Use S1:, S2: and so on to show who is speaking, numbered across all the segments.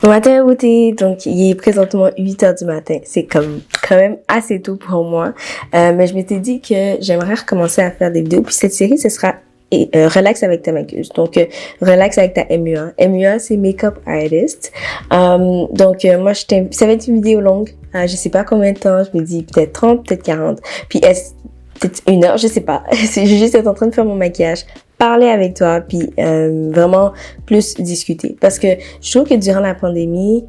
S1: Bon matin, Wouté. Donc, il est présentement 8 heures du matin. C'est comme quand même assez tôt pour moi. Mais je m'étais dit que j'aimerais recommencer à faire des vidéos. Puis cette série, ce sera relax avec ta maquilleuse. Donc, relax avec ta MUA. MUA, c'est Makeup Artist. Donc, moi, ça va être une vidéo longue. Je sais pas combien de temps. Je me dis peut-être 30, peut-être 40. Puis, peut-être 1 heure, je sais pas. C'est juste être en train de faire mon maquillage, parler avec toi, puis vraiment plus discuter. Parce que je trouve que durant la pandémie,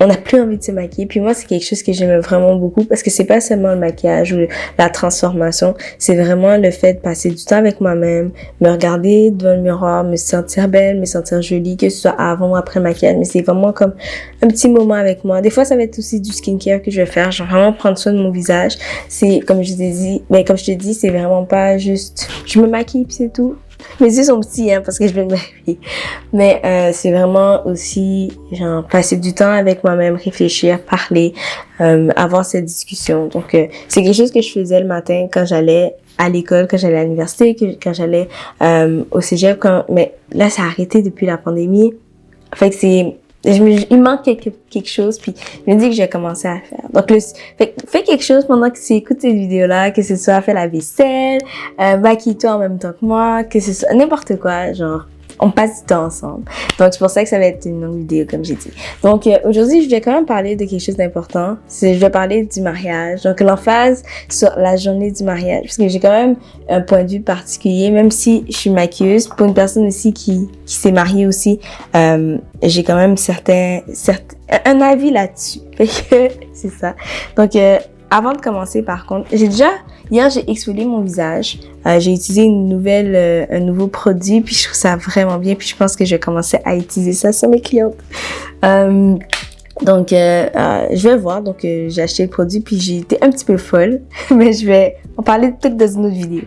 S1: on n'a plus envie de se maquiller. Puis moi, c'est quelque chose que j'aime vraiment beaucoup parce que c'est pas seulement le maquillage ou la transformation, c'est vraiment le fait de passer du temps avec moi-même, me regarder devant le miroir, me sentir belle, me sentir jolie, que ce soit avant ou après le maquillage. Mais c'est vraiment comme un petit moment avec moi. Des fois, ça va être aussi du skincare que je vais faire. Je vais vraiment prendre soin de mon visage. C'est, comme je te dis, c'est vraiment pas juste, je me maquille puis c'est tout. Mes yeux sont petits, hein, parce que je vais me maquiller. Mais c'est vraiment aussi, genre, passer du temps avec moi-même, réfléchir, parler, avoir cette discussion. Donc, c'est quelque chose que je faisais le matin quand j'allais à l'école, quand j'allais à l'université, quand j'allais au cégep. Mais là, ça a arrêté depuis la pandémie. Fait que il manque quelque chose, puis je me dis que j'ai commencé à faire. Donc, fais quelque chose pendant que tu écoutes cette vidéo-là, que ce soit faire la vaisselle, maquille-toi en même temps que moi, que ce soit n'importe quoi, genre, on passe du temps ensemble. Donc, c'est pour ça que ça va être une longue vidéo, comme j'ai dit. Donc, aujourd'hui, je vais quand même parler de quelque chose d'important. Je vais parler du mariage. Donc, l'emphase sur la journée du mariage. Parce que j'ai quand même un point de vue particulier, même si je suis maquilleuse. Pour une personne aussi qui s'est mariée aussi, j'ai quand même un avis là-dessus. Fait que, c'est ça. Donc, avant de commencer, par contre, hier, j'ai exfolié mon visage. J'ai utilisé un nouveau produit, puis je trouve ça vraiment bien, puis je pense que je vais commencer à utiliser ça sur mes clientes. Donc, je vais voir. Donc, j'ai acheté le produit, puis j'ai été un petit peu folle, mais je vais en parler peut-être dans une autre vidéo.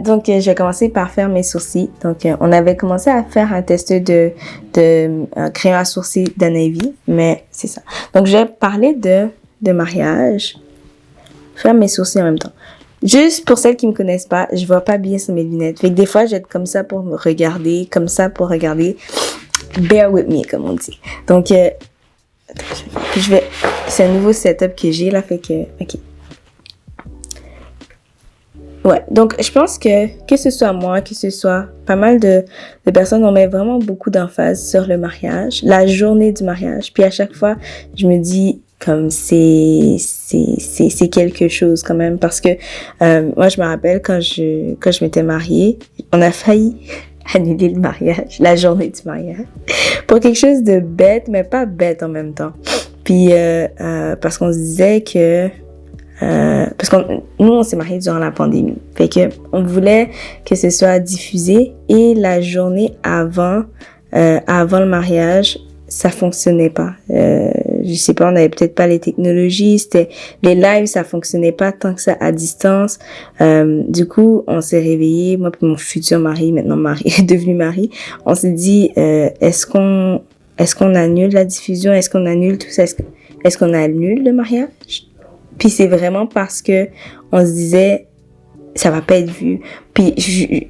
S1: Donc, je vais commencer par faire mes sourcils. Donc, on avait commencé à faire un test de crayon à sourcils d'Anavy, mais c'est ça. Donc, je vais parler de mariage, faire mes sourcils en même temps. Juste pour celles qui me connaissent pas, je vois pas bien sur mes lunettes. Fait que des fois, je vais être comme ça pour me regarder, comme ça pour regarder. Bear with me, comme on dit. Donc, c'est un nouveau setup que j'ai là, fait que, ok. Ouais, donc je pense que ce soit moi, que ce soit pas mal de personnes, on met vraiment beaucoup d'emphase sur le mariage, la journée du mariage. Puis à chaque fois, je me dis comme c'est quelque chose quand même parce que moi je me rappelle quand je m'étais mariée, on a failli annuler le mariage, la journée du mariage, pour quelque chose de bête, mais pas bête en même temps. Puis parce qu'on se disait que parce que nous on s'est mariés durant la pandémie, fait que on voulait que ce soit diffusé et la journée avant le mariage ça fonctionnait pas. Je sais pas, on avait peut-être pas les technologies, les lives, ça fonctionnait pas tant que ça à distance. Du coup, on s'est réveillés, moi et mon futur mari, maintenant devenu mari, on s'est dit est-ce qu'on annule la diffusion, est-ce qu'on annule tout ça, est-ce qu'on annule le mariage? Puis c'est vraiment parce que on se disait ça va pas être vu. Puis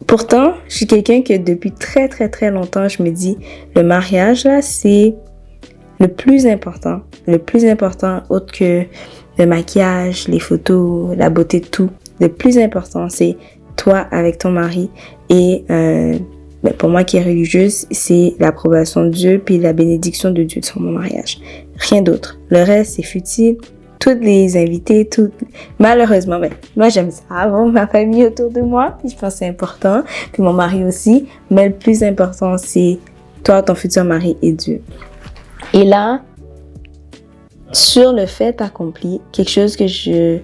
S1: pourtant, je suis quelqu'un que depuis très très très longtemps, je me dis le mariage là, c'est le plus important autre que le maquillage, les photos, la beauté, tout. Le plus important, c'est toi avec ton mari et pour moi qui est religieuse, c'est l'approbation de Dieu puis la bénédiction de Dieu sur mon mariage. Rien d'autre. Le reste, c'est futile. Toutes les invités, malheureusement, moi j'aime ça, avoir ma famille autour de moi, puis je pense que c'est important, puis mon mari aussi, mais le plus important, c'est toi, ton futur mari et Dieu. Et là, sur le fait accompli, quelque chose que je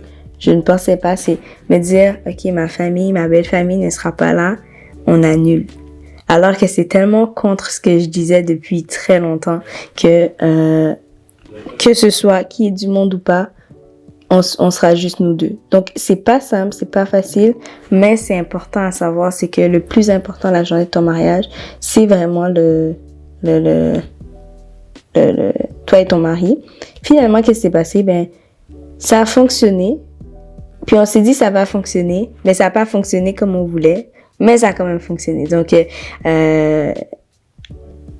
S1: ne pensais pas, c'est me dire, ok, ma belle famille ne sera pas là, on annule. Alors que c'est tellement contre ce que je disais depuis très longtemps que ce soit qui est du monde ou pas, on sera juste nous deux. Donc, c'est pas simple, c'est pas facile, mais c'est important à savoir, c'est que le plus important la journée de ton mariage, c'est vraiment toi et ton mari. Finalement, qu'est-ce qui s'est passé? Ça a fonctionné. Puis on s'est dit ça va fonctionner, mais ça n'a pas fonctionné comme on voulait, mais ça a quand même fonctionné. Donc,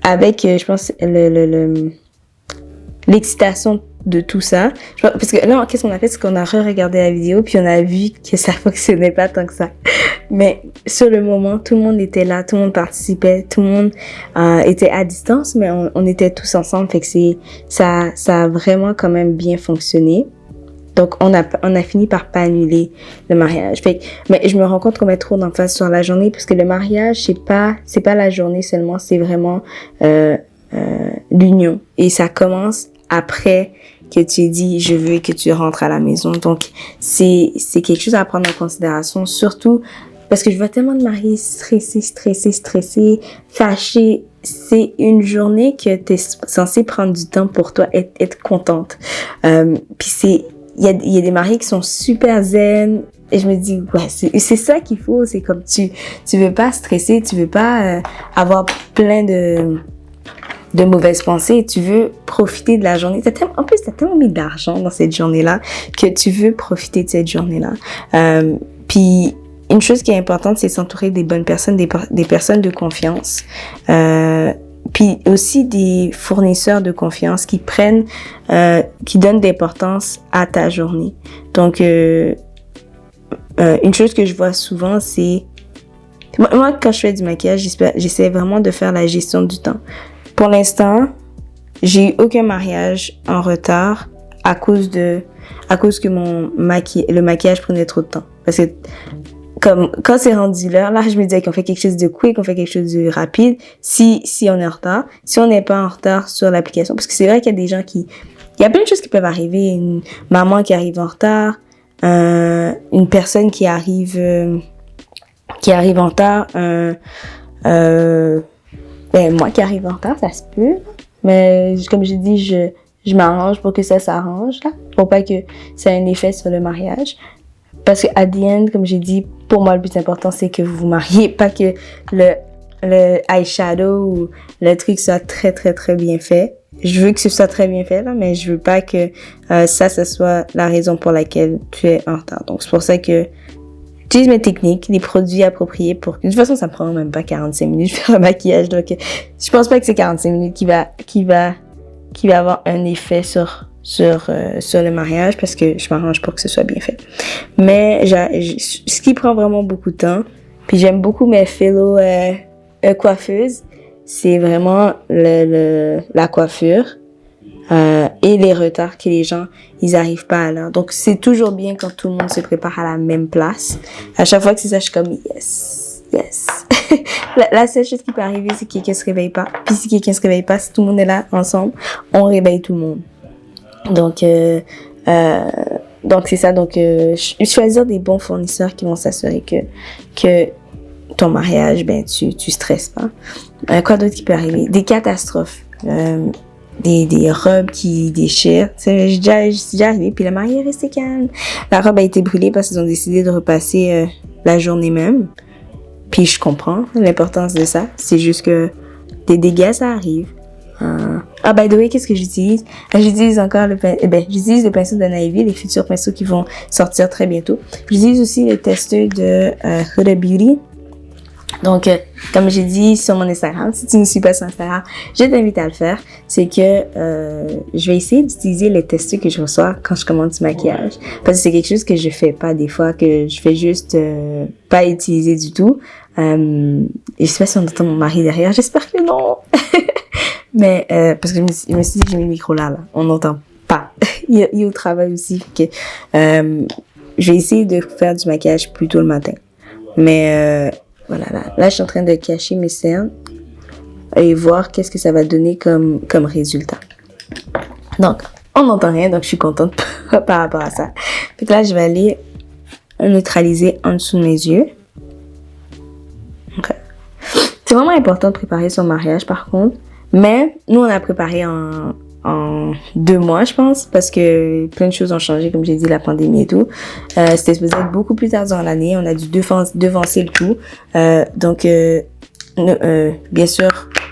S1: avec, je pense, l'excitation de tout ça. Parce que là, qu'est-ce qu'on a fait? C'est qu'on a re-regardé la vidéo, puis on a vu que ça fonctionnait pas tant que ça. Mais sur le moment, tout le monde était là, tout le monde participait, tout le monde était à distance, mais on était tous ensemble. Fait que ça a vraiment quand même bien fonctionné. Donc, on a fini par pas annuler le mariage. Fait que, mais je me rends compte qu'on met trop d'emphase sur la journée, parce que le mariage, c'est pas la journée seulement, c'est vraiment l'union. Et ça commence après que tu dis je veux que tu rentres à la maison. Donc c'est quelque chose à prendre en considération, surtout parce que je vois tellement de mariés stressés, fâchés. C'est une journée que tu es censé prendre du temps pour toi, être contente. Puis il y a des mariés qui sont super zen. Et je me dis, ouais, c'est ça qu'il faut. C'est comme tu veux pas stresser, tu veux pas avoir plein de mauvaises pensées, tu veux profiter de la journée. En plus, t'as tellement mis d'argent dans cette journée-là que tu veux profiter de cette journée-là. Puis, une chose qui est importante, c'est s'entourer des bonnes personnes, des personnes de confiance. Puis aussi des fournisseurs de confiance qui donnent d'importance à ta journée. Donc, une chose que je vois souvent, c'est... Moi, quand je fais du maquillage, j'essaie vraiment de faire la gestion du temps. Pour l'instant, j'ai eu aucun mariage en retard à cause que le maquillage prenait trop de temps. Parce que quand c'est rendu l'heure, là, je me disais qu'on fait quelque chose de quick, on fait quelque chose de rapide. Si on est en retard, si on n'est pas en retard sur l'application, parce que c'est vrai qu'il y a des gens il y a plein de choses qui peuvent arriver. Une maman qui arrive en retard, une personne qui arrive en retard, moi qui arrive en retard, ça se peut. Mais comme j'ai dit, je m'arrange pour que ça s'arrange, là. Pour pas que ça ait un effet sur le mariage. Parce que, at the end, comme j'ai dit, pour moi, le plus important, c'est que vous vous mariez. Pas que le eyeshadow ou le truc soit très, très, très bien fait. Je veux que ce soit très bien fait, là, mais je veux pas que ça soit la raison pour laquelle tu es en retard. Donc, c'est pour ça que j'utilise mes techniques, les produits appropriés pour... De toute façon, ça me prend même pas 45 minutes de faire un maquillage. Donc, je pense pas que c'est 45 minutes qui va avoir un effet sur le mariage, parce que je m'arrange pour que ce soit bien fait. Mais ce qui prend vraiment beaucoup de temps, puis j'aime beaucoup mes fellow coiffeuses, c'est vraiment la coiffure et les retards que les gens ils arrivent pas à l'heure. Donc c'est toujours bien quand tout le monde se prépare à la même place. À chaque fois que c'est ça, je suis comme yes. La seule chose qui peut arriver, c'est que quelqu'un se réveille pas. Puis si quelqu'un se réveille pas, si tout le monde est là ensemble, on réveille tout le monde. Donc c'est ça. Donc choisir des bons fournisseurs qui vont s'assurer que ton mariage, tu stresses pas. Quoi d'autre qui peut arriver? Des catastrophes. Des robes qui déchirent. C'est déjà arrivé. Puis le marié est resté calme. La robe a été brûlée parce qu'ils ont décidé de repasser la journée même. Puis je comprends l'importance de ça. C'est juste que des dégâts, ça arrive. By the way, qu'est-ce que j'utilise? J'utilise encore j'utilise le pinceau de Navy, les futurs pinceaux qui vont sortir très bientôt. J'utilise aussi le testeur de Huda Beauty. Donc, comme j'ai dit sur mon Instagram, si tu ne suis pas sur Instagram, je t'invite à le faire. C'est que je vais essayer d'utiliser les testeurs que je reçois quand je commande du maquillage. Parce que c'est quelque chose que je fais pas des fois, que je fais juste pas utiliser du tout. Et je sais pas si on entend mon mari derrière, j'espère que non. Mais parce que je me suis dit que j'ai mis le micro là. On n'entend pas. il est au travail aussi. Que, je vais essayer de faire du maquillage plus tôt le matin. Mais voilà, là je suis en train de cacher mes cernes et voir qu'est-ce que ça va donner comme résultat. Donc, on n'entend rien, donc je suis contente par rapport à ça. Puis là, je vais aller neutraliser en dessous de mes yeux. Okay. C'est vraiment important de préparer son mariage, par contre. Mais nous, on a préparé en 2 mois, je pense, parce que plein de choses ont changé, comme j'ai dit, la pandémie et tout. C'était supposé être beaucoup plus tard dans l'année. On a dû devancer le tout. Donc, bien sûr,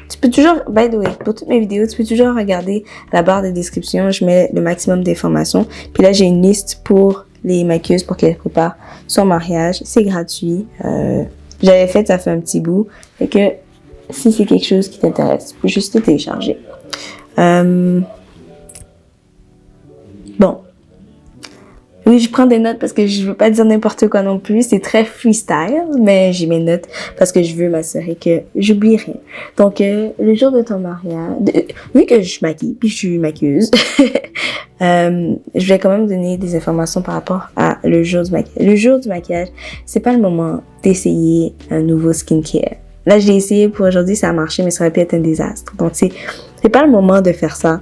S1: tu peux toujours, by the way, pour toutes mes vidéos, tu peux toujours regarder la barre de description. Je mets le maximum d'informations. Puis là, j'ai une liste pour les maquilleuses pour qu'elles préparent son mariage. C'est gratuit. J'avais fait, ça fait un petit bout. Fait que si c'est quelque chose qui t'intéresse, tu peux juste le télécharger. Bon. Oui, je prends des notes parce que je veux pas dire n'importe quoi non plus. C'est très freestyle, mais j'ai mes notes parce que je veux m'assurer que j'oublie rien. Donc, le jour de ton mariage, vu que je maquille, puis je suis maquilleuse, je vais quand même donner des informations par rapport à le jour du maquillage. Le jour du maquillage, c'est pas le moment d'essayer un nouveau skincare. Là, je l'ai essayé pour aujourd'hui, ça a marché, mais ça aurait pu être un désastre. Donc, c'est pas le moment de faire ça.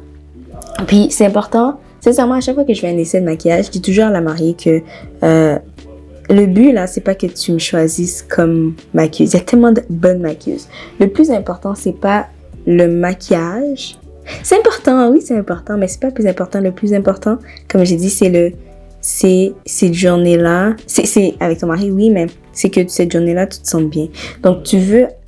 S1: Puis, c'est important. Sincèrement, à chaque fois que je fais un essai de maquillage, je dis toujours à la mariée que le but, là, c'est pas que tu me choisisses comme maquilleuse. Il y a tellement de bonnes maquilleuses. Le plus important, c'est pas le maquillage. C'est important, oui, c'est important, mais c'est pas le plus important. Le plus important, comme j'ai dit, c'est cette journée-là. C'est avec ton mari, oui, mais c'est que cette journée-là, tu te sens bien. Donc,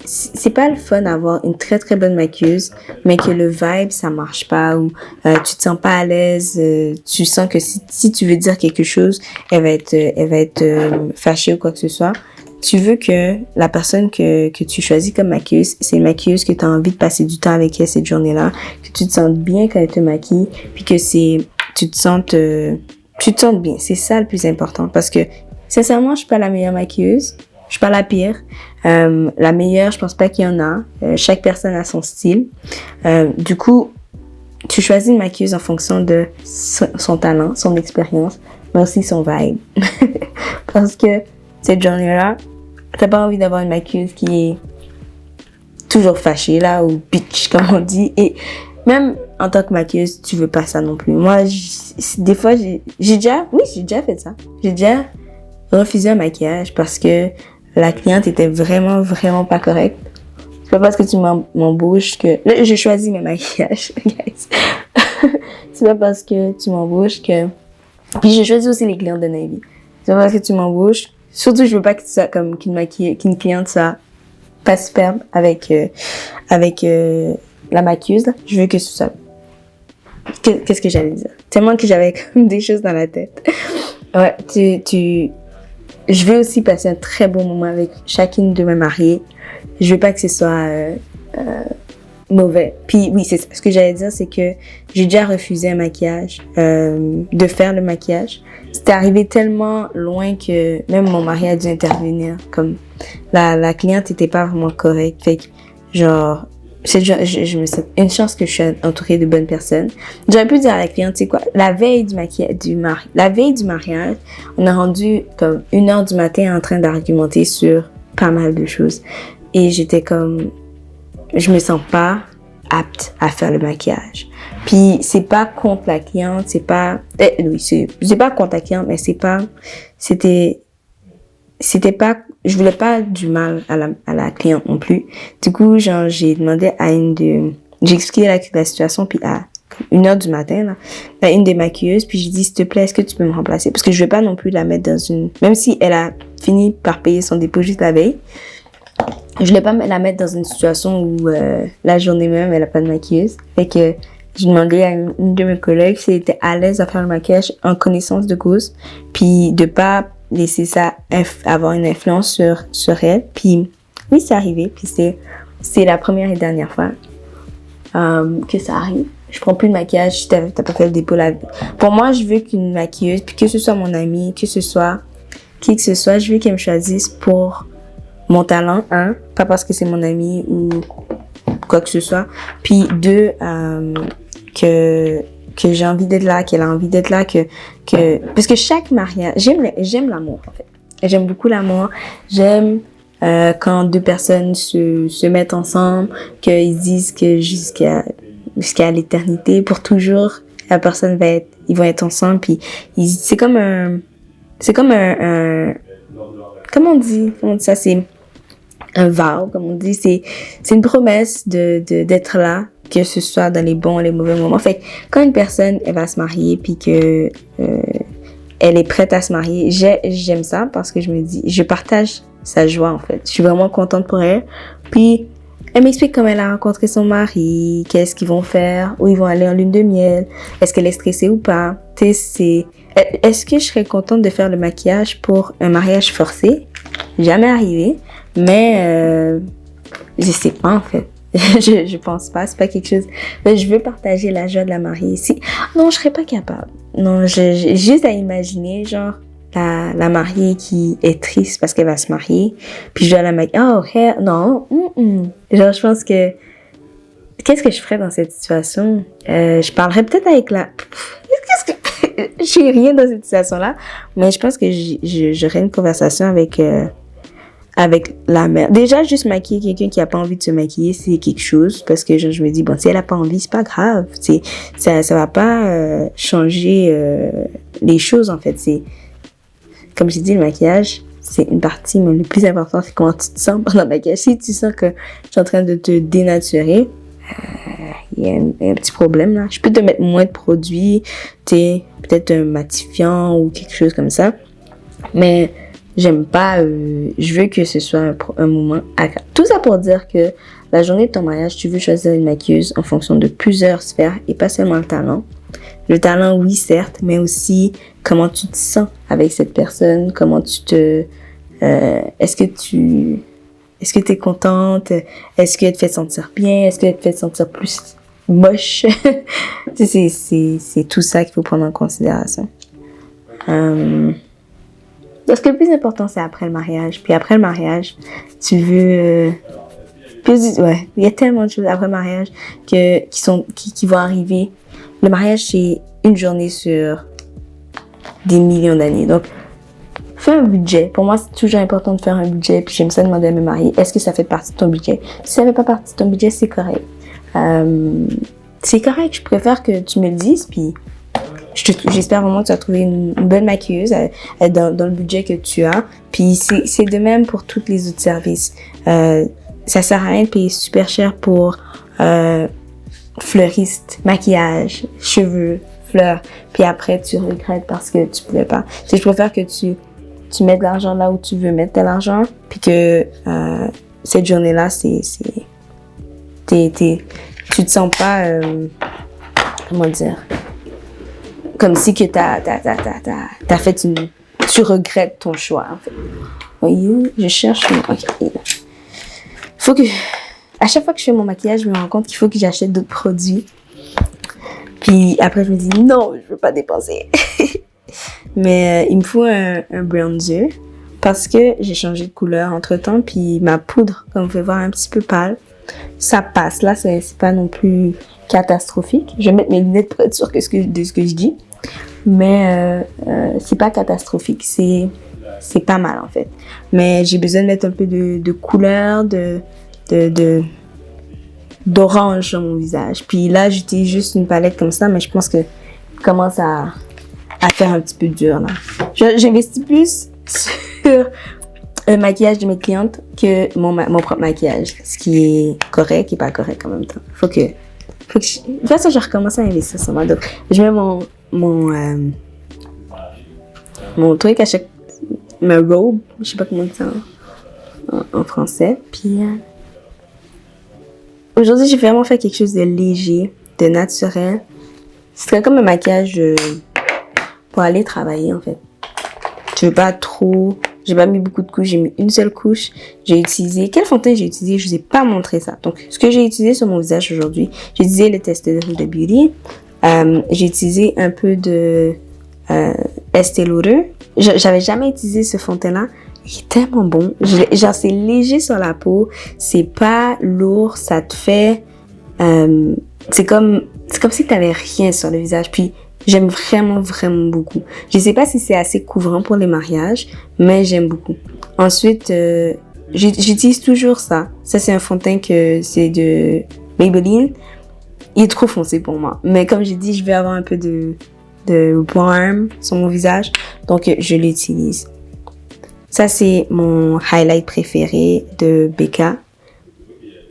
S1: c'est pas le fun d'avoir une très, très bonne maquilleuse, mais que le vibe, ça marche pas, ou tu te sens pas à l'aise, tu sens que si tu veux dire quelque chose, elle va être fâchée ou quoi que ce soit. Tu veux que la personne que tu choisis comme maquilleuse, c'est une maquilleuse que tu as envie de passer du temps avec elle cette journée-là, que tu te sentes bien quand elle te maquille, puis que tu te sentes bien. C'est ça le plus important, parce que sincèrement, je suis pas la meilleure maquilleuse, je suis pas la pire. La meilleure, je pense pas qu'il y en a. Chaque personne a son style. Du coup, tu choisis une maquilleuse en fonction de son talent, son expérience, mais aussi son vibe. Parce que cette journée-là, t'as pas envie d'avoir une maquilleuse qui est toujours fâchée, là, ou bitch, comme on dit. Et même en tant que maquilleuse, tu veux pas ça non plus. Moi, des fois, j'ai déjà fait ça. J'ai déjà refusé un maquillage parce que la cliente était vraiment, vraiment pas correcte. C'est pas parce que tu m'embauches que... Là, je choisis mes maquillages, guys. C'est pas parce que tu m'embauches que... Puis je choisis aussi les clientes de Navy. C'est pas parce que tu m'embauches. Surtout, je veux pas que tu sois comme qu'une cliente soit pas superbe avec la maquilleuse. Là. Je veux que ce soit... Qu'est-ce que j'allais dire? Tellement que j'avais comme des choses dans la tête. Ouais, je vais aussi passer un très bon moment avec chacune de mes mariées. Je veux pas que ce soit mauvais. Puis oui, c'est ce que j'allais dire, c'est que j'ai déjà refusé un maquillage, de faire le maquillage. C'était arrivé tellement loin que même mon mari a dû intervenir. Comme la cliente était pas vraiment correcte. Fait que genre, je me sens une chance que je suis entourée de bonnes personnes. J'aurais pu dire à la cliente, tu sais quoi, la veille du mariage, on a rendu comme 1h du matin en train d'argumenter sur pas mal de choses. Et j'étais comme, je me sens pas apte à faire le maquillage. Puis c'est pas contre la cliente, c'est pas contre la cliente, mais c'était pas, je voulais pas du mal à la cliente non plus. Du coup, genre, j'ai demandé j'ai expliqué la situation, puis à 1h du matin, là, à une des maquilleuses, puis j'ai dit, s'il te plaît, est-ce que tu peux me remplacer? Parce que je vais pas non plus la mettre même si elle a fini par payer son dépôt juste la veille, je voulais pas la mettre dans une situation où, la journée même, elle a pas de maquilleuse. Fait que, j'ai demandé à une de mes collègues si elle était à l'aise à faire le maquillage en connaissance de cause, puis de pas laisser ça avoir une influence sur elle. Puis oui, c'est arrivé. Puis c'est la première et dernière fois que ça arrive. Je prends plus de maquillage si t'as pas fait le dépôt là. Pour moi, je veux qu'une maquilleuse, puis que ce soit mon amie, que ce soit qui que ce soit, je veux qu'elle me choisisse pour mon talent, pas parce que c'est mon amie ou quoi que ce soit. Puis 2, que j'ai envie d'être là, qu'elle a envie d'être là, parce que chaque mariage, j'aime l'amour, en fait. J'aime beaucoup l'amour. J'aime, quand 2 personnes se mettent ensemble, qu'ils disent que jusqu'à l'éternité, pour toujours, ils vont être ensemble, puis c'est comme un, comment on dit ça, c'est un vow, comme on dit, c'est une promesse d'être là, que ce soit dans les bons et les mauvais moments. Fait que quand une personne, elle va se marier, puis que elle est prête à se marier, j'aime ça parce que je me dis, je partage sa joie, en fait. Je suis vraiment contente pour elle. Puis, elle m'explique comment elle a rencontré son mari, qu'est-ce qu'ils vont faire, où ils vont aller en lune de miel, est-ce qu'elle est stressée ou pas. Est-ce que je serais contente de faire le maquillage pour un mariage forcé? Jamais arrivé. Mais Je sais pas, en fait. Je pense pas, c'est pas quelque chose. Mais je veux partager la joie de la mariée. Si... Non, je serais pas capable. Non, j'ai juste à imaginer, genre, la mariée qui est triste parce qu'elle va se marier. Puis je dois la marier. Oh, hell, non. Genre, je pense que. Qu'est-ce que je ferais dans cette situation? Je parlerais peut-être avec la. Qu'est-ce que. Je suis rien dans cette situation-là. Mais je pense que j'aurais une conversation avec la mère. Déjà, juste maquiller quelqu'un qui a pas envie de se maquiller, c'est quelque chose. Parce que genre, je me dis, bon, si elle a pas envie, c'est pas grave. Ça va pas changer les choses, en fait. C'est, comme j'ai dit, le maquillage, c'est une partie, mais le plus important, c'est comment tu te sens pendant le maquillage. Si tu sens que je suis en train de te dénaturer, il y a un petit problème, là. Je peux te mettre moins de produits, peut-être un matifiant ou quelque chose comme ça. Mais j'aime pas, je veux que ce soit un moment agréable. Tout ça pour dire que la journée de ton mariage, tu veux choisir une maquilleuse en fonction de plusieurs sphères et pas seulement le talent. Le talent, oui, certes, mais aussi comment tu te sens avec cette personne, comment tu te... est-ce que tu es contente? Est-ce qu'elle te fait sentir bien? Est-ce qu'elle te fait sentir plus moche? c'est tout ça qu'il faut prendre en considération. Parce que le plus important, c'est après le mariage. Puis après le mariage, tu veux... ouais, il y a tellement de choses après le mariage qui vont arriver. Le mariage, c'est une journée sur des millions d'années. Donc, fais un budget. Pour moi, c'est toujours important de faire un budget. Puis j'aime ça demander à mes mariés, est-ce que ça fait partie de ton budget? Si ça fait pas partie de ton budget, c'est correct. C'est correct. Je préfère que tu me le dises. Puis j'espère vraiment que tu as trouvé une bonne maquilleuse dans le budget que tu as. Puis c'est de même pour tous les autres services. Ça sert à rien de payer super cher pour fleuriste, maquillage, cheveux, fleurs. Puis après, tu regrettes parce que tu pouvais pas. Je préfère que tu mets de l'argent là où tu veux mettre de l'argent, puis que cette journée-là, tu te sens pas, comment dire, comme si que t'as fait tu regrettes ton choix, en fait. Voyez, je cherche, ok, faut que, à chaque fois que je fais mon maquillage, je me rends compte qu'il faut que j'achète d'autres produits. Puis après, je me dis, non, je veux pas dépenser. Mais il me faut un bronzer parce que j'ai changé de couleur entre-temps. Puis ma poudre, comme vous pouvez voir, un petit peu pâle. Ça passe. Là, c'est pas non plus catastrophique. Je vais mettre mes lunettes pour être sûre de ce que je dis. Mais c'est pas catastrophique. C'est pas mal, en fait. Mais j'ai besoin de mettre un peu de couleur, d'orange sur mon visage. Puis là, j'utilise juste une palette comme ça, mais je pense que je commence à faire un petit peu dur, là. J'investis plus sur le maquillage de mes clientes que mon propre maquillage. Ce qui est correct et pas correct en même temps. Faut que de toute façon, je recommence à investir sur moi. Donc, je mets mon truc à chaque... ma robe, je sais pas comment dire ça en français. Puis... aujourd'hui, j'ai vraiment fait quelque chose de léger, de naturel. C'est comme un maquillage pour aller travailler, en fait. Je veux pas trop... J'ai pas mis beaucoup de couches, j'ai mis une seule couche. J'ai utilisé... Quel fond de teint j'ai utilisé? Je vous ai pas montré ça. Donc, ce que j'ai utilisé sur mon visage aujourd'hui, j'ai utilisé le test de Huda Beauty. J'ai utilisé un peu de Estée Lauder. J'avais jamais utilisé ce fond de teint-là. Il est tellement bon. Genre, c'est léger sur la peau. C'est pas lourd. Ça te fait... c'est comme si t'avais rien sur le visage. Puis, j'aime vraiment, vraiment beaucoup. Je sais pas si c'est assez couvrant pour les mariages, mais j'aime beaucoup. Ensuite, j'utilise toujours ça. Ça, c'est un fond de teint que c'est de Maybelline. Il est trop foncé pour moi. Mais comme j'ai dit, je vais avoir un peu de warm sur mon visage. Donc, je l'utilise. Ça, c'est mon highlight préféré de Becca.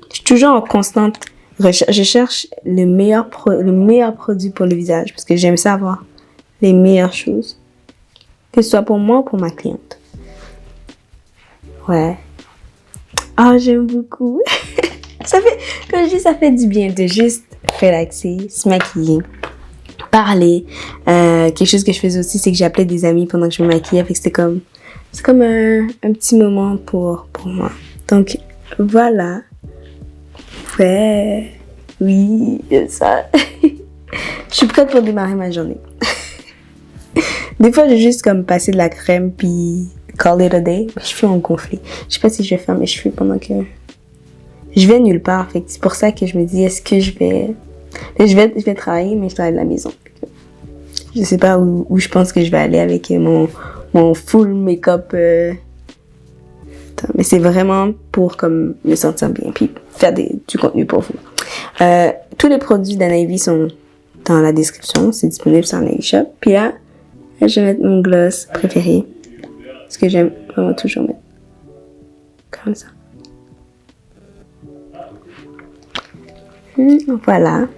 S1: Je suis toujours en constante recherche. Je cherche le meilleur produit pour le visage parce que j'aime ça avoir les meilleures choses. Que ce soit pour moi ou pour ma cliente. Ouais. Ah, j'aime beaucoup. Ça fait, comme je dis, ça fait du bien de juste relaxer, se maquiller, parler. Quelque chose que je faisais aussi, c'est que j'appelais des amis pendant que je me maquillais. Fait que c'est comme un petit moment pour moi. Donc, voilà. Ouais, oui, ça. Je suis prête pour démarrer ma journée. Des fois, j'ai juste comme passer de la crème puis call it a day. Je suis en conflit. Je sais pas si je vais faire mes cheveux pendant que je vais nulle part. Fait que c'est pour ça que je me dis, est-ce que je vais travailler, mais je travaille de la maison. Je sais pas où je pense que je vais aller avec mon full make-up. Mais c'est vraiment pour comme me sentir bien puis faire du contenu pour vous. Tous les produits d'Anaïvi sont dans la description. C'est disponible sur Anaïvi Shop. Puis là, je vais mettre mon gloss préféré. Ce que j'aime vraiment toujours mettre. Comme ça. Voilà.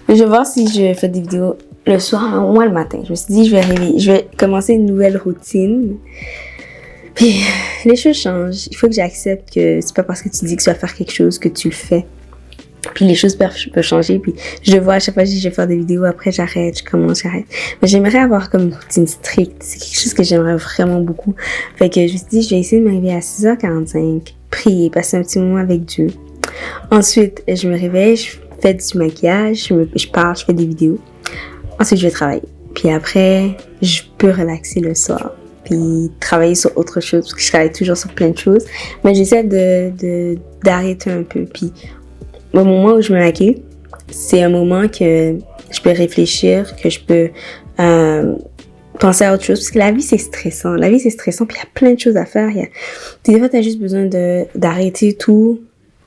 S1: Je vais voir si je fais des vidéos le soir ou moins le matin. Je me suis dit, je vais commencer une nouvelle routine. Puis, les choses changent. Il faut que j'accepte que c'est pas parce que tu dis que tu vas faire quelque chose que tu le fais. Puis les choses peuvent changer. Puis je vois à chaque fois que je vais faire des vidéos, après j'arrête, je commence, j'arrête. Mais j'aimerais avoir comme une routine stricte. C'est quelque chose que j'aimerais vraiment beaucoup. Fait que je me suis dit, je vais essayer de m'arriver à 6h45, prier, passer un petit moment avec Dieu. Ensuite, je me réveille, je fais du maquillage, je parle, je fais des vidéos. Ensuite, je vais travailler. Puis après, je peux relaxer le soir. Puis travailler sur autre chose, parce que je travaille toujours sur plein de choses. Mais j'essaie d'arrêter un peu. Puis au moment où je me maquille, c'est un moment que je peux réfléchir, que je peux penser à autre chose. Parce que la vie, c'est stressant. La vie, c'est stressant, puis il y a plein de choses à faire. Des fois, tu as juste besoin d'arrêter tout,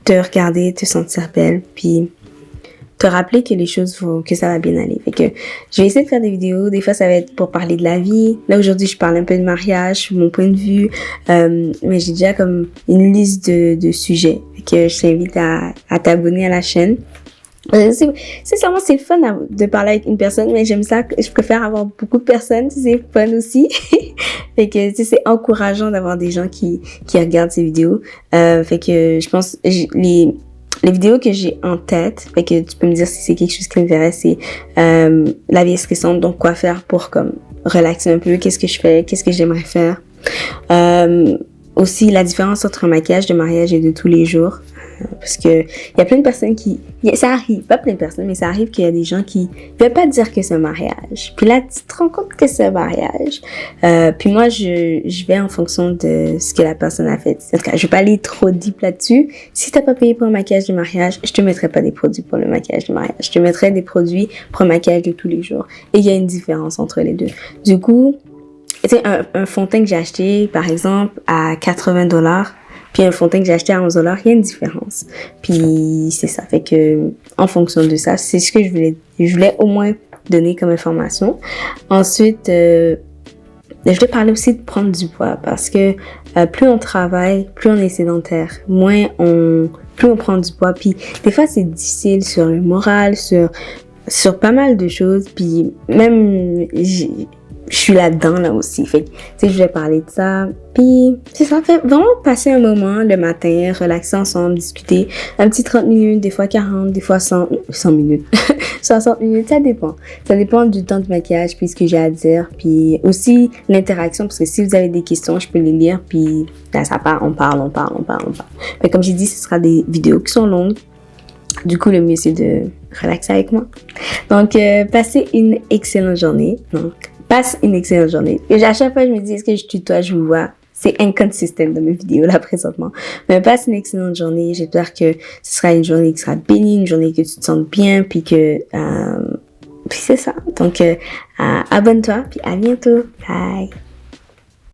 S1: te regarder, te sentir belle, puis te rappeler que les choses que ça va bien aller. Fait que je vais essayer de faire des vidéos. Des fois, ça va être pour parler de la vie. Là, aujourd'hui, je parle un peu de mariage, mon point de vue. Mais j'ai déjà comme une liste de sujets. Fait que je t'invite à t'abonner à la chaîne. C'est le fun de parler avec une personne, mais j'aime ça. Je préfère avoir beaucoup de personnes. C'est fun aussi. Fait que c'est encourageant d'avoir des gens qui regardent ces vidéos. Fait que je pense les vidéos que j'ai en tête, fait que tu peux me dire si c'est quelque chose qui m'intéresse, c'est la vie stressante, donc quoi faire pour comme relaxer un peu, qu'est-ce que je fais, qu'est-ce que j'aimerais faire. Aussi la différence entre un maquillage de mariage et de tous les jours. Parce que il y a plein de personnes ça arrive, pas plein de personnes, mais ça arrive qu'il y a des gens qui veulent pas dire que c'est un mariage. Puis là, tu te rends compte que c'est un mariage. Puis moi, je vais en fonction de ce que la personne a fait. En tout cas, je vais pas aller trop deep là-dessus. Si t'as pas payé pour un maquillage de mariage, je te mettrai pas des produits pour le maquillage de mariage. Je te mettrai des produits pour un maquillage de tous les jours. Et il y a une différence entre les deux. Du coup, tu sais, un fond de teint que j'ai acheté, par exemple, à $80, puis un fond de teint que j'ai acheté à $11, il y a une différence. Puis c'est ça. Fait que, en fonction de ça, c'est ce que je voulais au moins donner comme information. Ensuite, je voulais parler aussi de prendre du poids parce que plus on travaille, plus on est sédentaire, plus on prend du poids. Puis des fois, c'est difficile sur le moral, sur pas mal de choses. Puis même, je suis là-dedans, là aussi. Fait que, tu sais, je vais parler de ça. Puis, c'est ça. Fait vraiment passer un moment le matin, relaxer ensemble, discuter. Un petit 30 minutes, des fois 40, des fois 100 minutes. 60 minutes, ça dépend. Ça dépend du temps de maquillage, puis ce que j'ai à dire. Puis aussi, l'interaction, parce que si vous avez des questions, je peux les lire. Puis, là, ça part, on parle. Mais comme j'ai dit, ce sera des vidéos qui sont longues. Du coup, le mieux, c'est de relaxer avec moi. Donc, passez une excellente journée. Donc, passe une excellente journée. Et à chaque fois, je me dis, est-ce que je tutoie, je vous vois? C'est inconsistent dans mes vidéos, là, présentement. Mais passe une excellente journée. J'espère que ce sera une journée qui sera bénie, une journée que tu te sentes bien, puis que, puis c'est ça. Donc, abonne-toi, puis à bientôt. Bye!